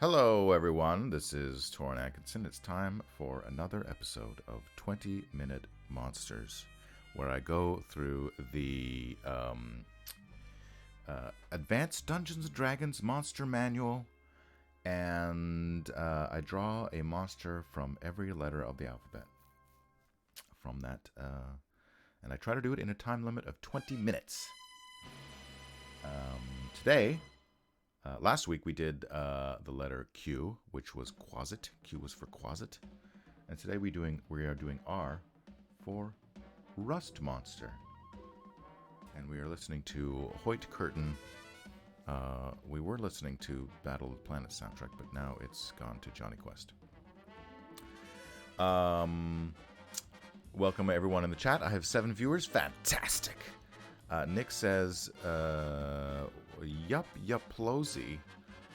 Hello, everyone. This is Torenatkinson. It's time for another episode of 20-Minute Monsters, where I go through the Advanced Dungeons & Dragons Monster Manual, and I draw a monster from every letter of the alphabet. From that, and I try to do it in a time limit of 20 minutes. Today... last week we did the letter Q, which was Quasit. Q was for Quasit. And today we are doing R for Rust Monster. And we are listening to Hoyt Curtin. We were listening to Battle of the Planet soundtrack, but now it's gone to Johnny Quest. Welcome everyone in the chat. I have 7 viewers. Fantastic. Nick says, Yuplosy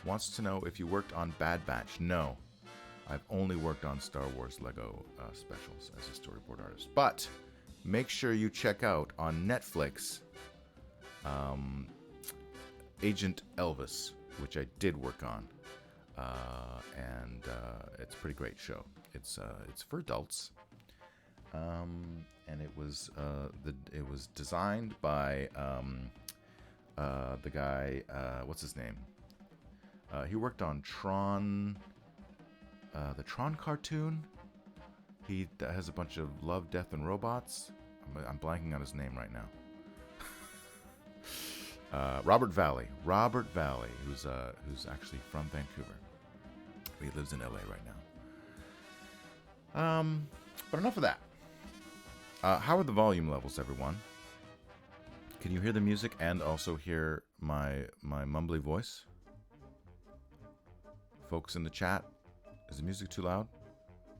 wants to know if you worked on Bad Batch. No, I've only worked on Star Wars Lego specials as a storyboard artist. But make sure you check out on Netflix Agent Elvis, which I did work on, and it's a pretty great show. It's for adults. And it was designed by the guy, what's his name? He worked on Tron, the Tron cartoon. He has a bunch of Love, Death, and Robots. I'm blanking on his name right now. Robert Valley, who's actually from Vancouver. He lives in LA right now. But enough of that. How are the volume levels, everyone? Can you hear the music and also hear my mumbly voice? Folks in the chat, is the music too loud?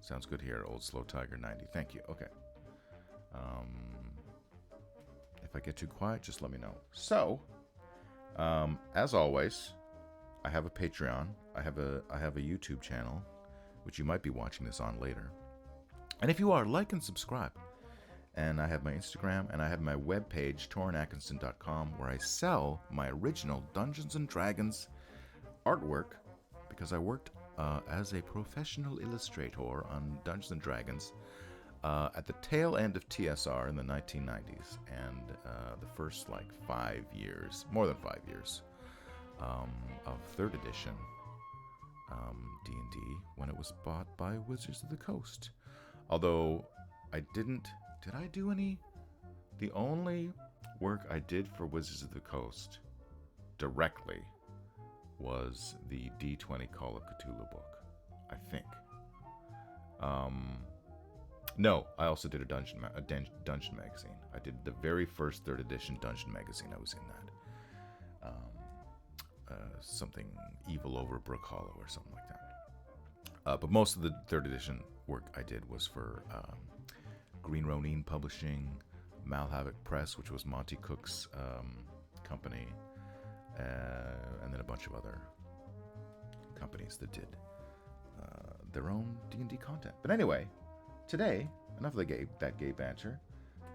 Sounds good here, Old Slow Tiger 90. Thank you. Okay. If I get too quiet, just let me know. So, as always, I have a Patreon. I have a YouTube channel, which you might be watching this on later. And if you are, like and subscribe. And I have my Instagram, and I have my webpage, torenatkinson.com, where I sell my original Dungeons & Dragons artwork, because I worked as a professional illustrator on Dungeons & Dragons at the tail end of TSR in the 1990s, and the first, 5 years, more than 5 years, of 3rd edition D&D, when it was bought by Wizards of the Coast. Although I didn't... Did I do any? The only work I did for Wizards of the Coast directly was the D20 Call of Cthulhu book, I think. No, I also did a dungeon magazine. I did the very first 3rd edition dungeon magazine. I was in that. Something Evil Over Brook Hollow or something like that. But most of the 3rd edition work I did was for... Green Ronin Publishing, Malhavoc Press, which was Monty Cook's company, and then a bunch of other companies that did their own D&D content. But anyway, today, enough of that gay banter.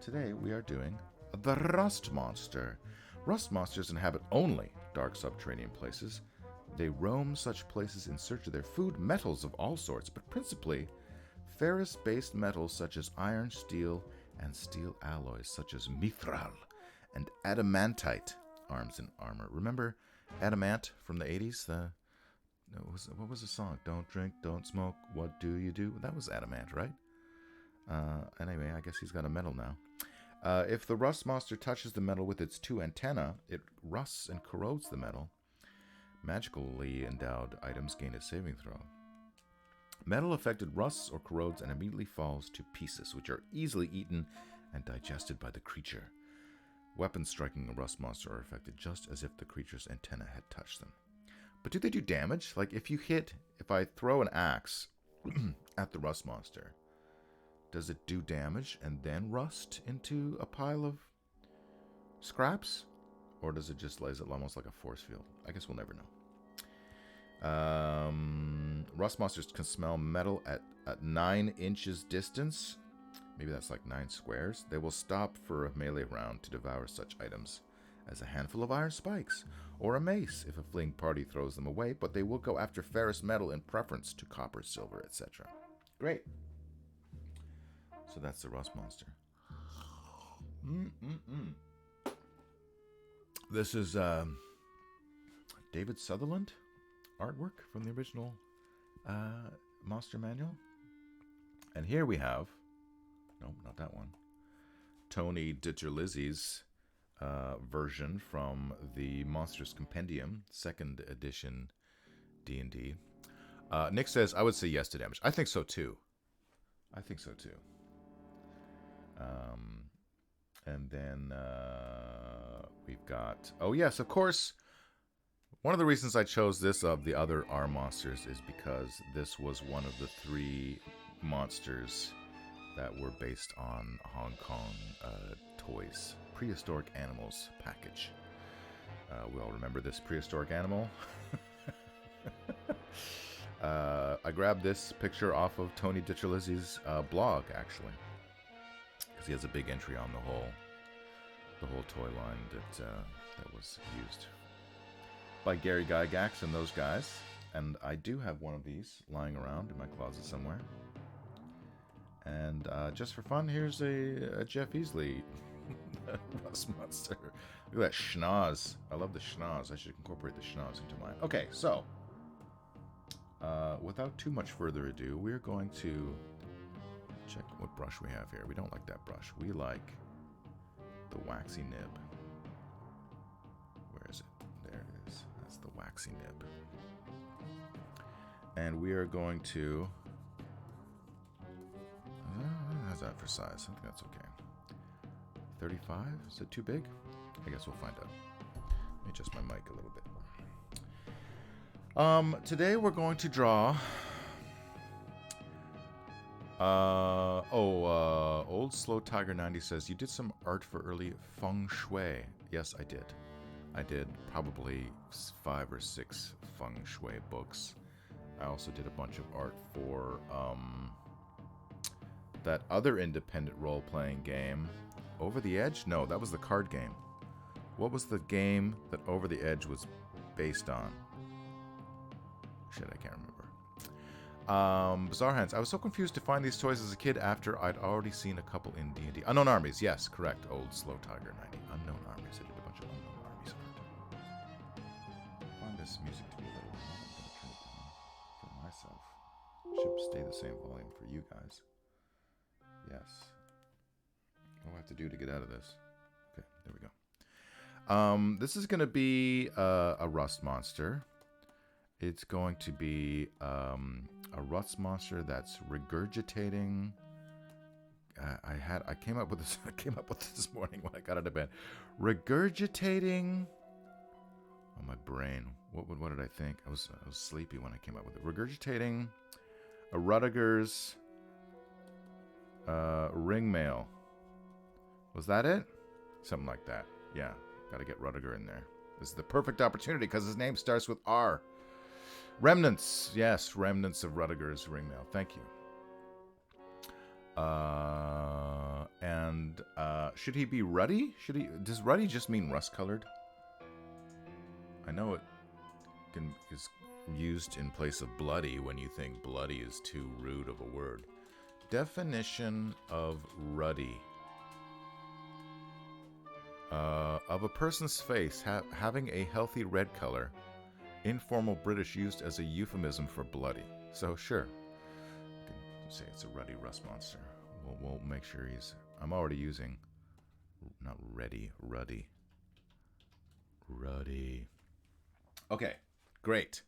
Today we are doing the Rust Monster. Rust monsters inhabit only dark subterranean places. They roam such places in search of their food, metals of all sorts, but principally ferrous-based metals such as iron, steel, and steel alloys such as mithril and adamantite arms and armor. Remember Adamant from the 80s? What was the song? Don't drink, don't smoke, what do you do? That was Adamant, right? Anyway, I guess he's got a medal now. If the rust monster touches the metal with its 2 antennae, it rusts and corrodes the metal. Magically endowed items gain a saving throw. Metal affected rusts or corrodes and immediately falls to pieces, which are easily eaten and digested by the creature. Weapons striking a rust monster are affected just as if the creature's antenna had touched them. But do they do damage? Like if I throw an axe at the rust monster, does it do damage and then rust into a pile of scraps? Or does it just, is it almost like a force field? I guess we'll never know. Rust monsters can smell metal at 9 inches distance. Maybe that's like 9 squares. They will stop for a melee round to devour such items as a handful of iron spikes, or a mace if a fleeing party throws them away, but they will go after ferrous metal in preference to copper, silver, etc. Great. So that's the rust monster. This is David Sutherland artwork from the original monster manual. And here we have, no, not that one, Tony DiGerlizzi's version from the Monsters Compendium, 2nd edition D&D. Nick says, I would say yes to damage. I think so too. And then we've got, oh yes, of course, one of the reasons I chose this of the other R monsters is because this was one of the 3 monsters that were based on Hong Kong toys. Prehistoric Animals package. We all remember this prehistoric animal. I grabbed this picture off of Tony DiGerlizzi's blog, actually, because he has a big entry on the whole toy line that was used by Gary Gygax and those guys. And I do have one of these lying around in my closet somewhere. And just for fun, here's a Jeff Easley rust monster. Look at that schnoz. I love the schnoz. I should incorporate the schnoz into mine. Okay, so without too much further ado, we're going to check what brush we have here. We don't like that brush. We like the waxy nib. Where is it? There it is. That's the waxy nib. And we are going to... how's that for size? I think that's okay. 35? Is it too big? I guess we'll find out. Let me adjust my mic a little bit. Today we're going to draw... Old Slow Tiger 90 says, you did some art for early feng shui. Yes, I did. I did probably 5 or 6 feng shui books. I also did a bunch of art for that other independent role-playing game, Over the Edge? No, that was the card game. What was the game that Over the Edge was based on? Shit, I can't remember. Bizarre Hands. I was so confused to find these toys as a kid after I'd already seen a couple in D&D. Unknown Armies, yes, correct. Old Slow Tiger 90. Unknown Armies. I did a bunch of Unknown Armies art. I find this music to be a little loud. I'm going to turn it down for myself. Should stay the same volume for you guys. Yes. What do I have to do to get out of this? Okay, there we go. This is going to be a rust monster. It's going to be a rust monster that's regurgitating. I came up with this. I came up with this morning when I got out of bed. Regurgitating. Oh, my brain. What did I think? I was sleepy when I came up with it. Regurgitating a Rudiger's ringmail. Was that it? Something like that. Yeah, got to get Rudiger in there. This is the perfect opportunity because his name starts with R. Remnants. Yes, remnants of Rudiger's ringmail. Thank you. And should he be ruddy? Does ruddy just mean rust-colored? I know it is used in place of bloody when you think bloody is too rude of a word. Definition of ruddy. Of a person's face having a healthy red color. Informal British used as a euphemism for bloody. So sure, you can say it's a ruddy rust monster. We'll make sure he's... I'm already using... Not ready, ruddy. Ruddy. Okay, great.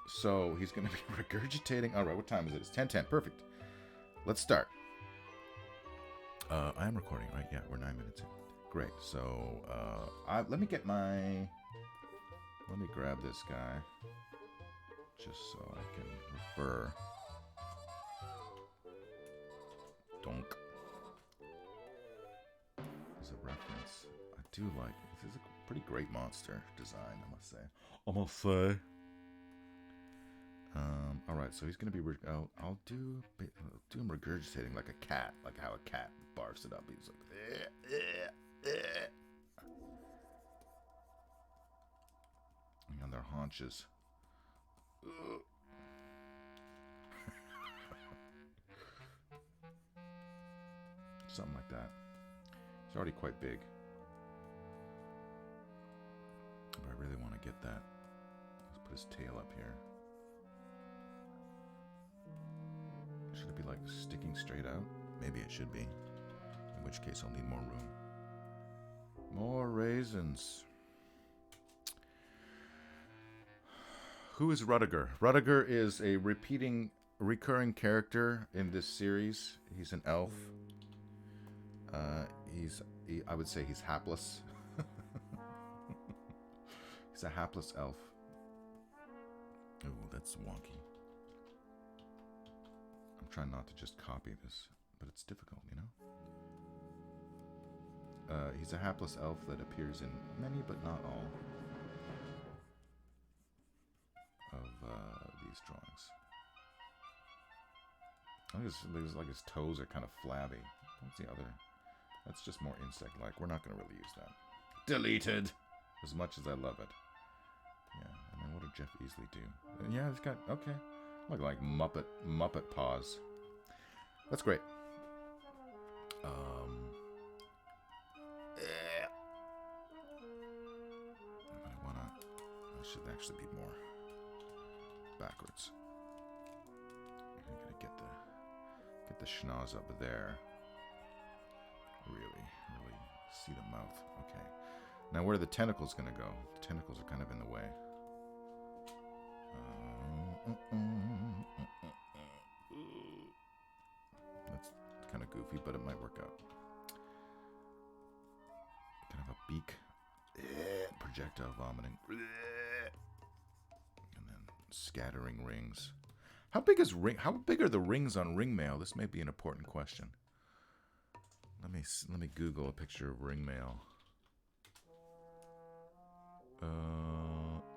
So he's going to be regurgitating... Alright, what time is it? It's 10:10. Perfect. Let's start. I am recording, right? Yeah, we're 9 minutes in. Great. So, let me get my... Let me grab this guy, just so I can refer. Donk. As a reference. I do like, this is a pretty great monster design, I must say. Alright, so he's going to be, I'll do him regurgitating like a cat, like how a cat barfs it up. He's like, And on their haunches. Something like that. It's already quite big. But I really want to get that. Let's put his tail up here. Should it be like sticking straight out? Maybe it should be. In which case I'll need more room. More raisins. Who is Rudiger? Rudiger is a recurring character in this series. He's an elf. I would say he's hapless. He's a hapless elf. Oh, that's wonky. I'm trying not to just copy this, but it's difficult, you know? He's a hapless elf that appears in many, but not all, of these drawings. I think like his toes are kind of flabby. What's the other? That's just more insect-like. We're not going to really use that. Deleted! As much as I love it. Yeah, and then what did Jeff Easley do? Yeah, it's got, okay. Look like Muppet paws. That's great. I should actually be more backwards. I'm gonna get the schnoz up there. Really see the mouth. Okay. Now where are the tentacles gonna go? The tentacles are kind of in the way. That's kind of goofy, but it might work out. Kind of a beak. Projectile vomiting. And then scattering rings. How big are the rings on ring mail? This may be an important question. Let me Google a picture of ring mail.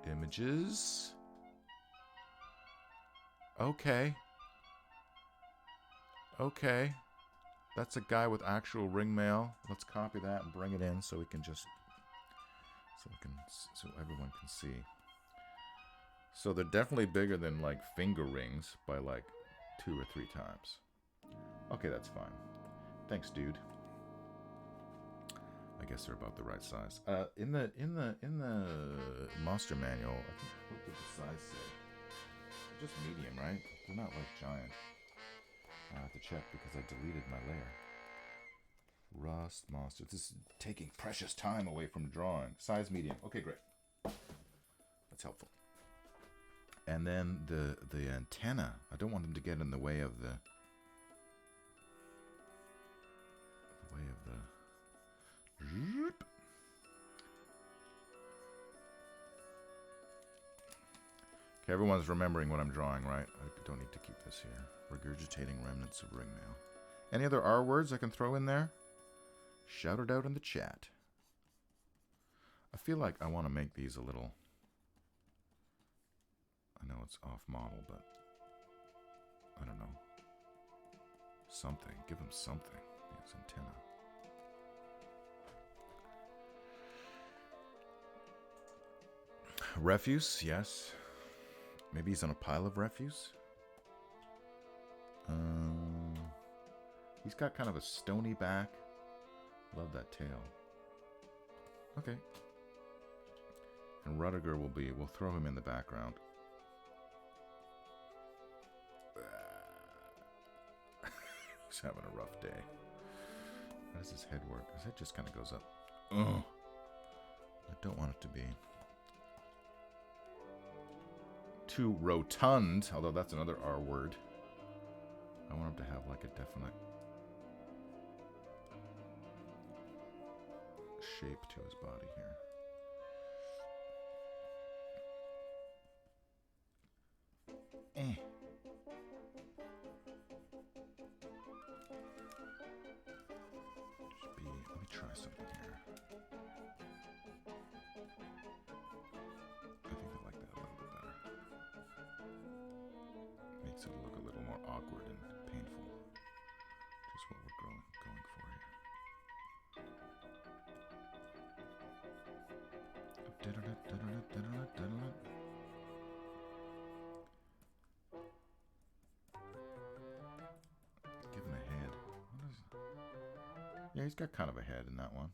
Images. Okay. That's a guy with actual ring mail. Let's copy that and bring it in so we can just so everyone can see. So they're definitely bigger than like finger rings by like 2 or 3 times. Okay, that's fine. Thanks, dude. I guess they're about the right size. In the monster manual, what did the size say? They're just medium, right? They're not like giant. I have to check because I deleted my layer. Rust monster. This is taking precious time away from drawing. Size medium. Okay, great. That's helpful. And then the antenna. I don't want them to get in the way of the Okay, everyone's remembering what I'm drawing, right? I don't need to keep this here. Regurgitating remnants of ring mail. Any other R words I can throw in there? Shout it out in the chat. I feel like I want to make these a little... I know it's off model, but... I don't know. Something. Give him something. His antenna. Refuse, yes. Maybe he's on a pile of refuse. He's got kind of a stony back. Love that tail. Okay. And Rudiger we'll throw him in the background. He's having a rough day. How does his head work? His head just kind of goes up. Ugh. I don't want it to be too rotund, although that's another R word. I want him to have like a definite shape to his body here. Let me try something here. I think I like that a little bit better. Makes it look a little more awkward and painful. Just what we're going for here. diddle it. Give him a head. What is it? Yeah, he's got kind of a head in that one.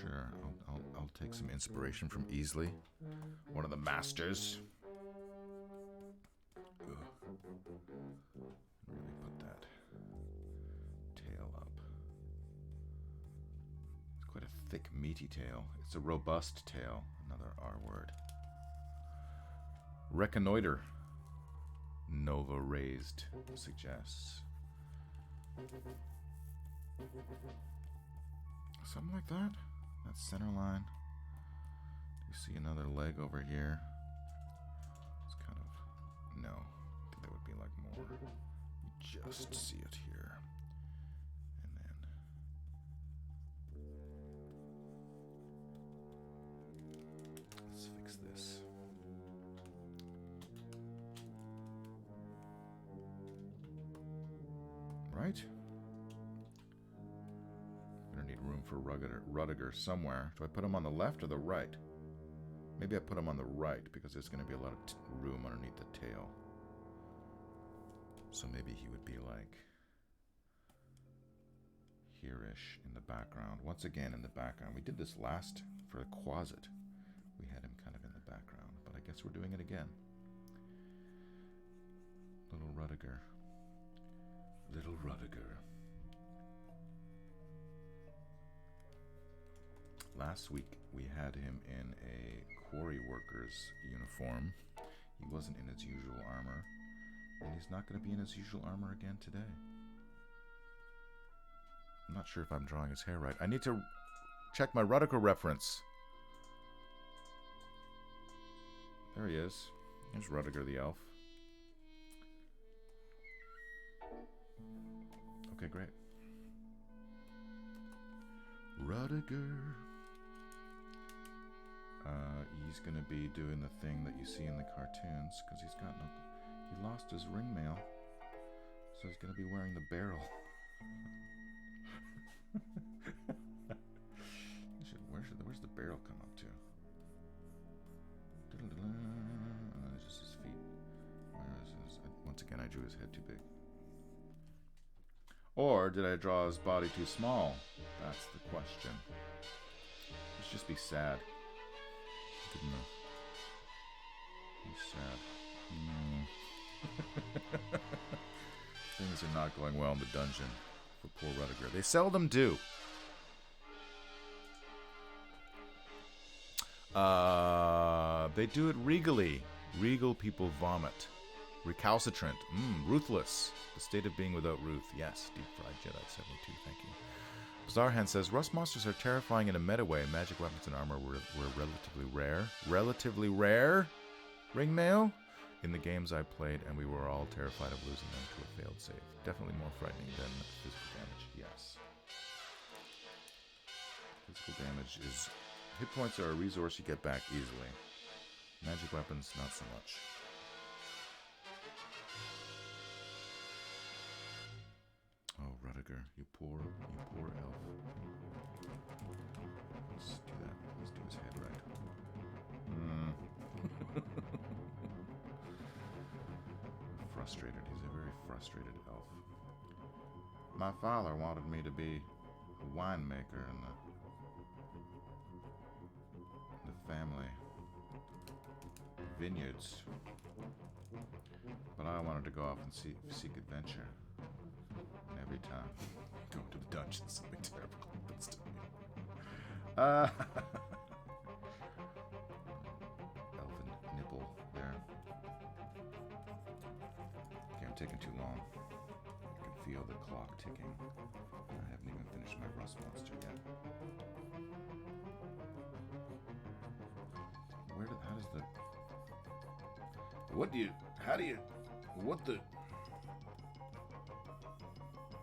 Sure, I'll take some inspiration from Easley, one of the masters. Ugh. Really put that tail up. It's quite a thick, meaty tail. It's a robust tail. Another R word. Reconnoiter. Nova raised suggests. Something like that. That center line. You see another leg over here. It's kind of... No. I think that would be like more... You just see it here. And then... Let's fix this. Right? Room for Rudiger somewhere. Do I put him on the left or the right? Maybe I put him on the right because there's going to be a lot of room underneath the tail. So maybe he would be like here-ish in the background. Once again in the background. We did this last for a Quasit. We had him kind of in the background, but I guess we're doing it again. Little Rudiger. Little Rudiger. Last week, we had him in a quarry worker's uniform. He wasn't in his usual armor. And he's not going to be in his usual armor again today. I'm not sure if I'm drawing his hair right. I need to check my Rudiger reference. There he is. There's Rudiger the elf. Okay, great. Rudiger. He's going to be doing the thing that you see in the cartoons because he's got no... He lost his ring mail, so he's going to be wearing the barrel. Where's the barrel come up to? Just his feet. Where is his... Once again, I drew his head too big. Or did I draw his body too small? That's the question. Let's just be sad. He's sad. Things are not going well in the dungeon for poor Rudiger. They seldom do. They do it regally. Regal people vomit. Recalcitrant. Ruthless. The state of being without Ruth. Yes. Deep Fried Jedi 72. Thank you. Bizarre Hand says, Rust monsters are terrifying in a meta way. Magic weapons and armor were relatively rare. Relatively rare? Ringmail? In the games I played, and we were all terrified of losing them to a failed save. Definitely more frightening than physical damage, yes. Physical damage is... Hit points are a resource you get back easily. Magic weapons, not so much. Oh, Rudiger, you poor elf. Let's do that. Let's do his head right. Frustrated. He's a very frustrated elf. My father wanted me to be a winemaker in the family vineyards. But I wanted to go off and seek adventure. And every time going to the dungeon, something terrible happens to me. Elfin nipple there. Okay, I'm taking too long. I can feel the clock ticking. I haven't even finished my rust monster yet. How does the... What the...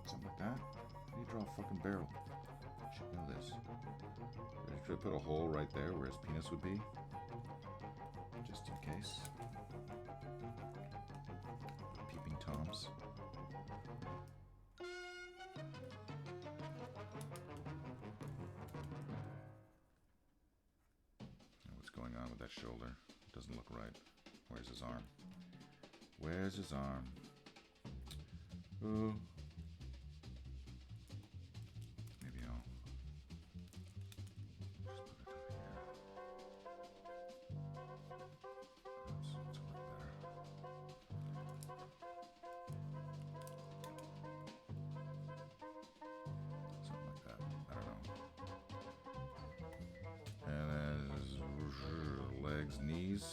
Something like that? How do you draw a fucking barrel? I should know this. Should I put a hole right there where his penis would be? Just in case. Peeping Toms. going on with that shoulder. Doesn't look right. Where's his arm? Where's his arm? Ooh. Maybe I'll just put it over here. That's a lot better. Something like that. I don't know. And then legs, knees.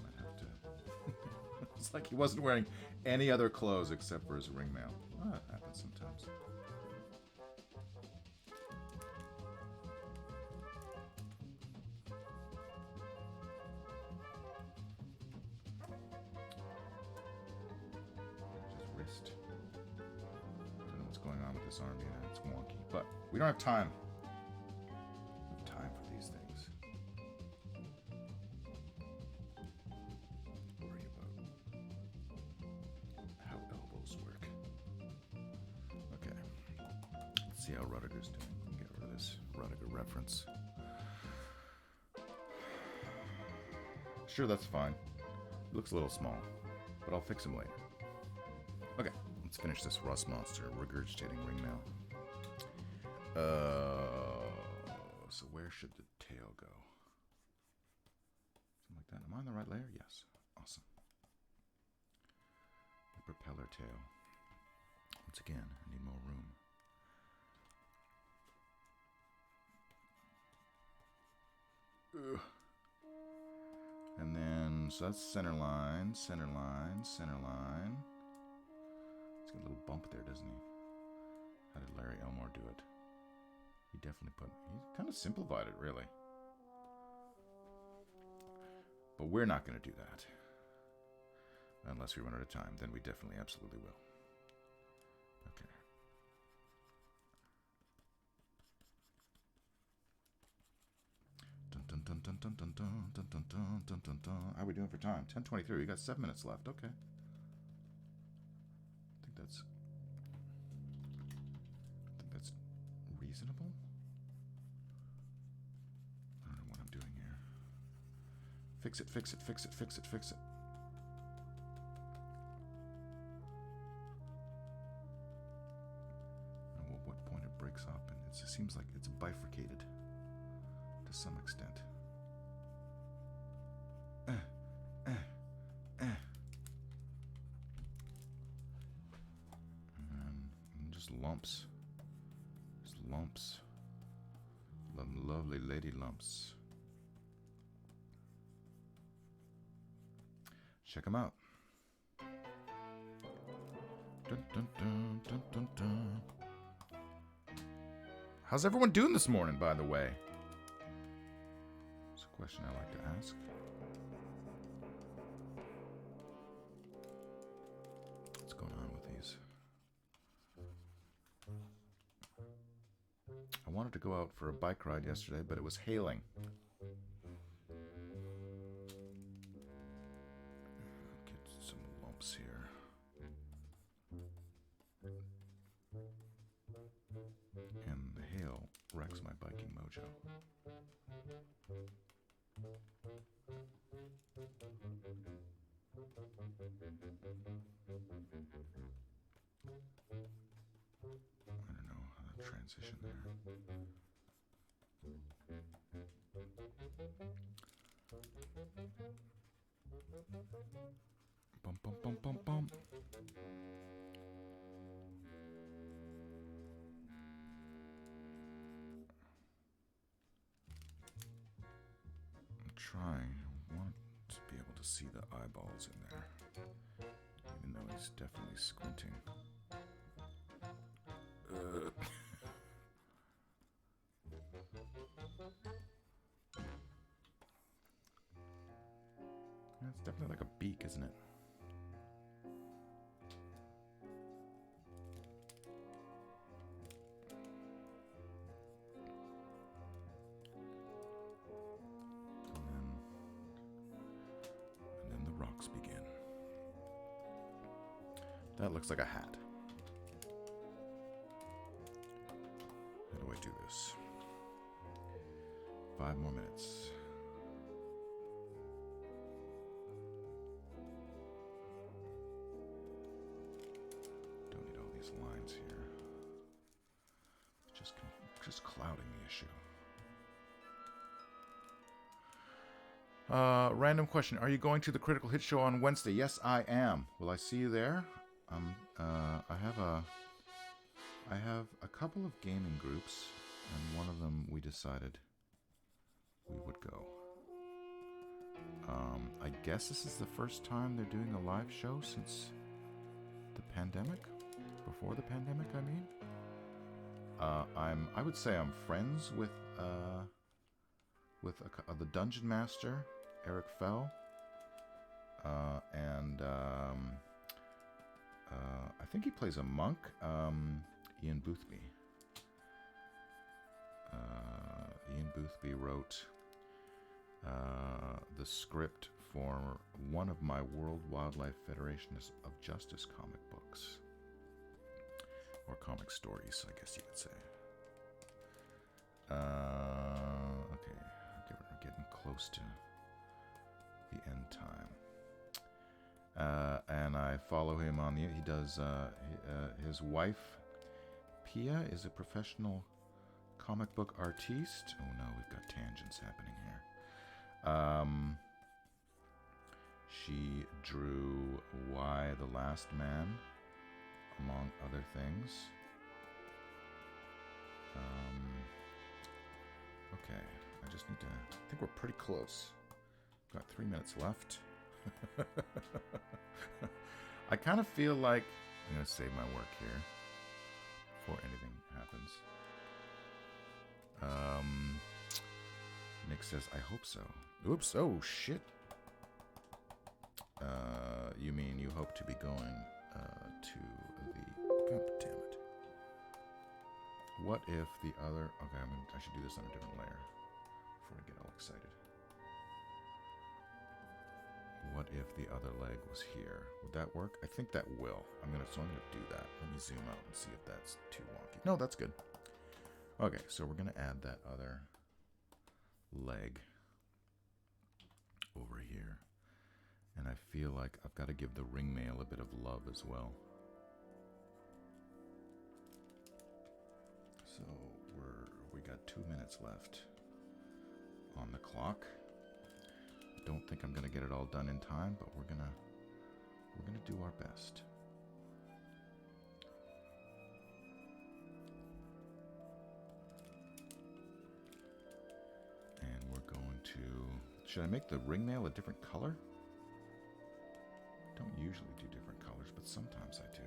Might have to. It's like he wasn't wearing any other clothes except for his ring mail. Oh, that happens sometimes. Just wrist. Don't know what's going on with this arm yet. It's wonky. But we don't have time. We have time for these things. Worry about how elbows work. Okay. Let's see how Rudiger's doing. Get rid of this Rudiger reference. Sure, that's fine. He looks a little small, but I'll fix him later. Okay, let's finish this rust monster regurgitating ringmail. So where should the tail go? Something like that. Am I on the right layer? Yes. Awesome. The propeller tail. Once again, I need more room. Ugh. And then, so that's center line, center line, center line. He's got a little bump there, doesn't he? How did Larry Elmore do it? He definitely he kind of simplified it, really. But we're not going to do that. Unless we run out of time, then we definitely absolutely will. Okay. Dun dun dun dun dun dun dun dun dun dun dun dun dun. How are we doing for time? 10:23. We got 7 minutes left. Okay. I think that's reasonable. I don't know what I'm doing here. Fix it, fix it, fix it, fix it, fix it. I don't know what point it breaks up, and it seems like it's bifurcated to some extent. And just lumps. Just lumps. Lovely lady lumps. Check them out. Dun, dun, dun, dun, dun, dun. How's everyone doing this morning, by the way? It's a question I like to ask. What's going on with these? I wanted to go out for a bike ride yesterday, but it was hailing. Get some lumps here. And the hail wrecks my biking mojo. I don't know how to transition there. Bum bum bum bum bum. I'm trying. I want to be able to see the eyeballs in there, even though he's definitely squinting. Yeah, it's definitely like a beak, isn't it? And then the rocks begin. That looks like a hat. How do I do this? 5 more minutes. Random question: are you going to the Critical Hit show on Wednesday? Yes, I am. Will I see you there? I have a couple of gaming groups, and one of them we decided we would go. I guess this is the first time they're doing a live show since the pandemic. Before the pandemic, I mean. I would say I'm friends with the Dungeon Master, Eric Fell, and I think he plays a monk, Ian Boothby. Ian Boothby wrote the script for one of my World Wildlife Federation of Justice comic books. Or comic stories, I guess you could say. Okay, we're getting close to the end time. And I follow him on the... He does... his wife, Pia, is a professional comic book artiste. Oh no, we've got tangents happening here. She drew Y the Last Man, among other things. Okay, I just need to... I think we're pretty close. Got 3 minutes left. I kind of feel like... I'm going to save my work here before anything happens. Nick says, I hope so. Oops, oh shit. You mean you hope to be going to the... God damn it. What if the other... Okay, I should do this on a different layer before I get all excited. What if the other leg was here? Would that work? I think that will. I'm gonna do that. Let me zoom out and see if that's too wonky. No, that's good. Okay, so we're gonna add that other leg over here. And I feel like I've got to give the ring mail a bit of love as well. So we got 2 minutes left on the clock. Don't think I'm gonna get it all done in time, but we're gonna do our best. And we're going to... Should I make the ring mail a different color? I don't usually do different colors, but sometimes I do.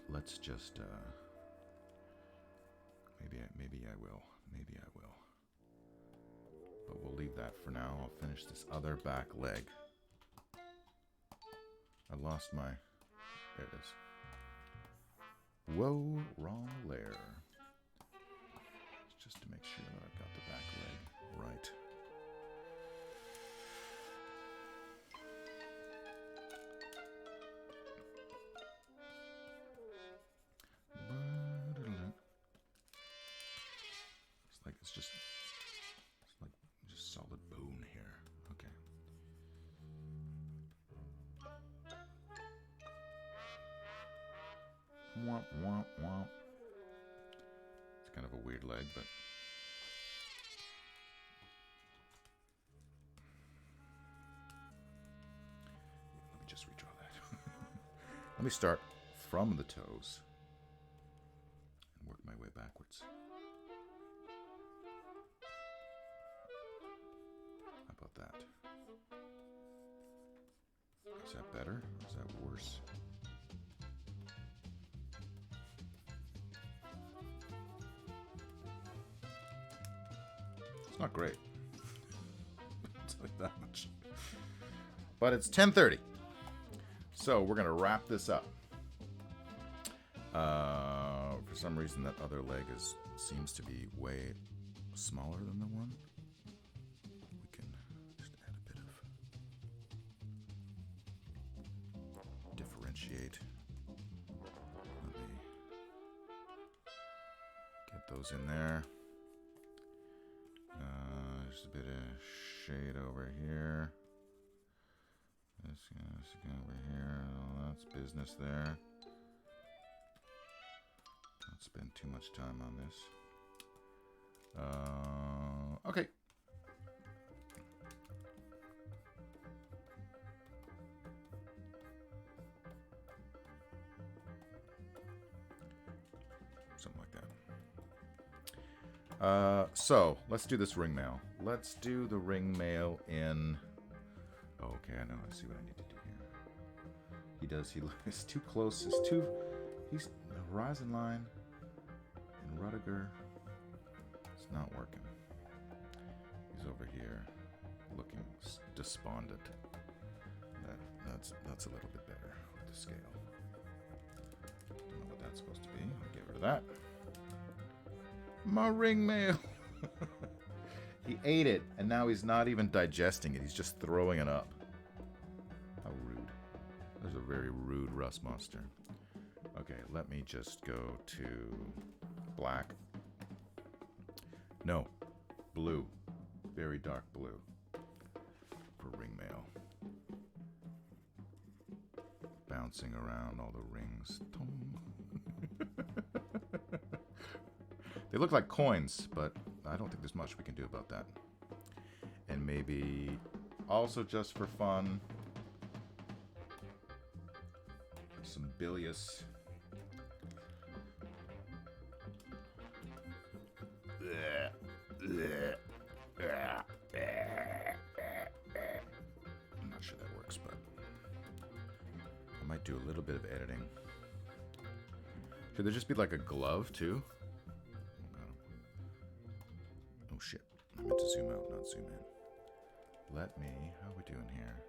Let's just, maybe I will. Maybe I will. But we'll leave that for now. I'll finish this other back leg. I lost my... There it is. Whoa, wrong layer. Just to make sure that I've got the back leg right. It's like solid bone here. Okay. Womp, womp, womp. It's kind of a weird leg, but... Let me just redraw that. Let me start from the toes and work my way backwards. How about that? Is that better? Or is that worse? It's not great. It's like that much. But it's 10:30. So we're going to wrap this up. For some reason that other leg seems to be way smaller than the one. We can just add a bit of differentiate. Let me get those in there. Just a bit of shade over here. This over here. Oh, that's business there. Don't spend too much time on this. So let's do this ring mail. Let's do the ring mail in. Oh, okay, I know. I see what I need to do here. He does. He's too close. He's the horizon line. And Rudiger. It's not working. He's over here, looking despondent. That's a little bit better with the scale. Don't know what that's supposed to be. I'll get rid of that. My ring mail. He ate it, and now he's not even digesting it. He's just throwing it up. How rude. There's a very rude rust monster. Okay, let me just go to black. No, blue. Very dark blue for ring mail. Bouncing around all the rings. They look like coins, but I don't think there's much we can do about that. And maybe also just for fun, some bilious. I'm not sure that works, but I might do a little bit of editing. Should there just be like a glove too? Oh shit. I meant to zoom out, not zoom in. Let me, how are we doing here?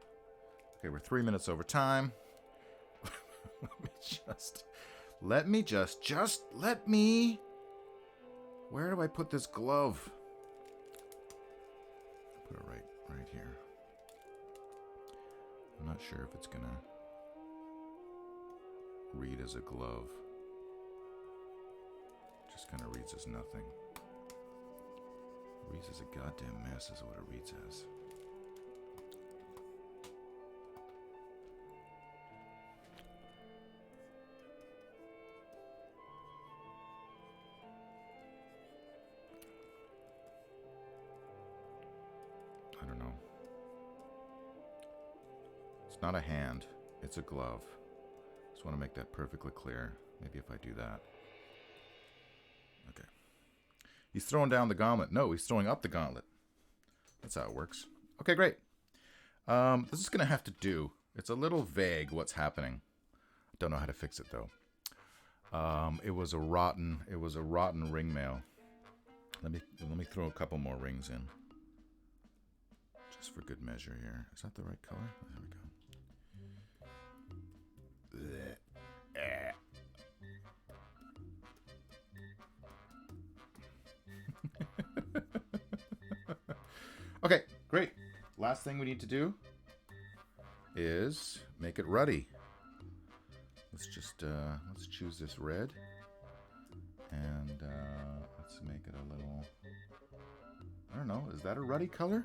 Okay, we're 3 minutes over time. Let me. Where do I put this glove? Put it right here. I'm not sure if it's gonna read as a glove. Just kind of reads as nothing. Reads as a goddamn mess is what it reads as. I don't know. It's not a hand. It's a glove. Just want to make that perfectly clear. Maybe if I do that. Okay. He's throwing down the gauntlet. No, he's throwing up the gauntlet. That's how it works. Okay, great. This is going to have to do. It's a little vague what's happening. Don't know how to fix it, though. It was a rotten ring mail. Let me throw a couple more rings in. Just for good measure here. Is that the right color? There we go. Okay, great. Last thing we need to do is make it ruddy. Let's just let's choose this red, and let's make it a little. I don't know. Is that a ruddy color?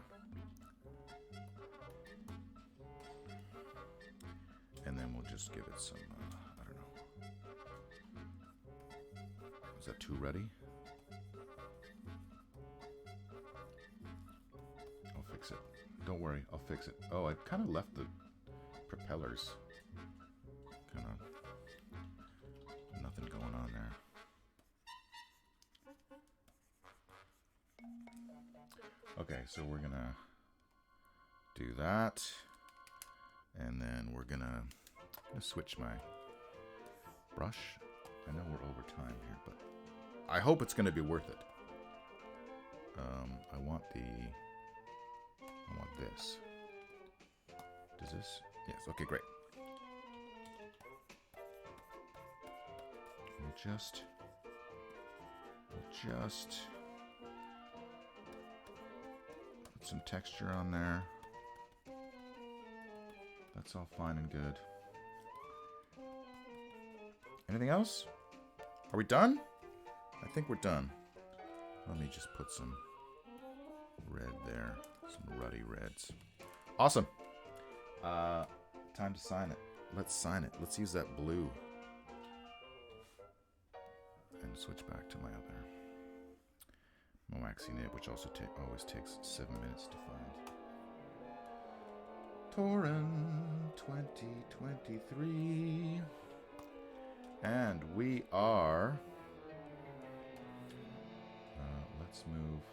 And then we'll just give it some. I don't know. Is that too ruddy? I'll fix it. Don't worry, I'll fix it. Oh, I kind of left the propellers. Kind of nothing going on there. Okay, so we're gonna do that, and then we're gonna switch my brush. I know we're over time here, but I hope it's gonna be worth it. I want this. Does this? Yes. Okay, great. We'll just put some texture on there. That's all fine and good. Anything else? Are we done? I think we're done. Let me just put some red there. Some ruddy reds. Awesome. Time to sign it. Let's sign it. Let's use that blue. And switch back to my other waxy nib, which also always takes 7 minutes to find. Toren 2023. And we are... Let's move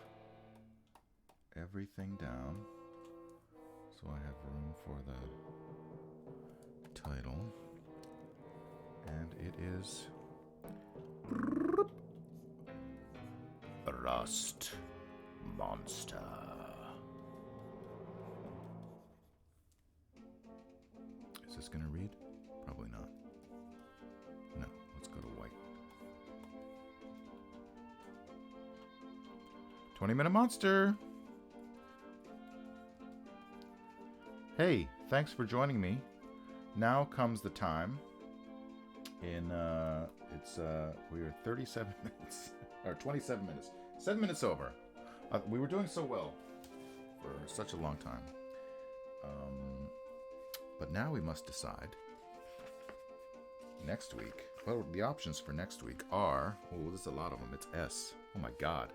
everything down so I have room for the title. And it is Rust Monster. Is this going to read? Probably not. No, let's go to white. 20-minute monster. Hey, thanks for joining me. Now comes the time. We are 37 minutes or 27 minutes. 7 minutes over. We were doing so well for such a long time. But now we must decide next week. Well, the options for next week are, oh, there's a lot of them. It's S. Oh my God.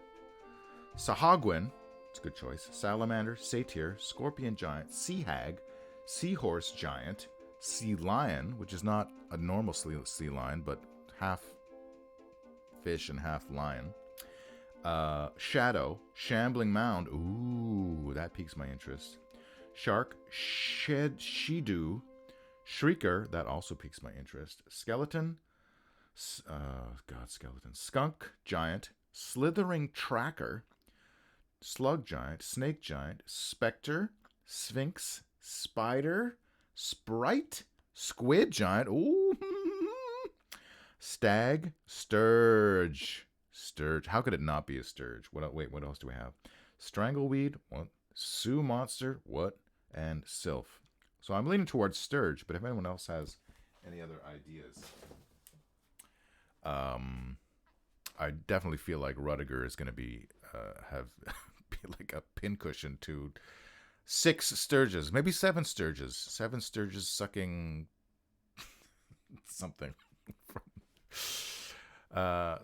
Sahagwin, it's a good choice. Salamander, satyr, scorpion giant, sea hag, seahorse giant, sea lion, which is not a normal sea lion, but half fish and half lion. Shadow, shambling mound. Ooh, that piques my interest. Shark, Shidu, Shrieker, that also piques my interest. Skeleton, skeleton. Skunk giant, slithering tracker, slug giant, snake giant, specter, sphinx, spider, sprite, squid giant, ooh, stag, sturge. How could it not be a sturge? What else do we have? Strangleweed, what? Sioux monster, what? And sylph. So I'm leaning towards sturge, but if anyone else has any other ideas, I definitely feel like Rudiger is going to be like a pincushion to 6 sturges, maybe 7 sturges. 7 sturges sucking something.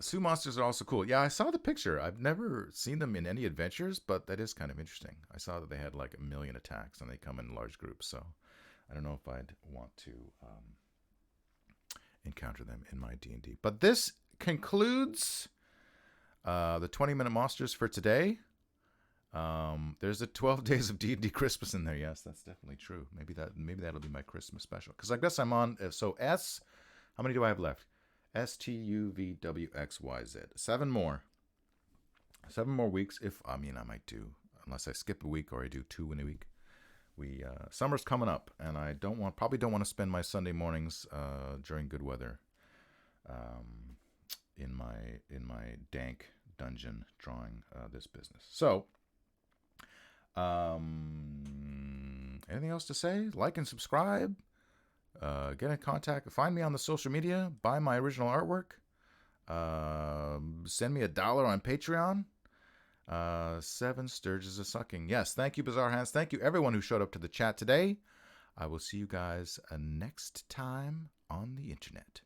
Sioux monsters are also cool. Yeah, I saw the picture. I've never seen them in any adventures, but that is kind of interesting. I saw that they had like 1 million attacks and they come in large groups. So I don't know if I'd want to encounter them in my D&D. But this concludes the 20-minute monsters for today. There's a 12 days of D&D Christmas in there. Yes, that's definitely true. Maybe that'll be my Christmas special. Because I guess I'm on. So S. How many do I have left? STUVWXYZ. 7 more. 7 more weeks. I might do, unless I skip a week or I do 2 in a week. Summer's coming up, and I probably don't want to spend my Sunday mornings during good weather in my dank dungeon drawing this business. So, anything else to say? Like and subscribe. Get in contact. Find me on the social media. Buy my original artwork. Send me $1 on Patreon. 7 sturges of sucking. Yes, thank you, Bizarre Hands. Thank you, everyone who showed up to the chat today. I will see you guys next time on the internet.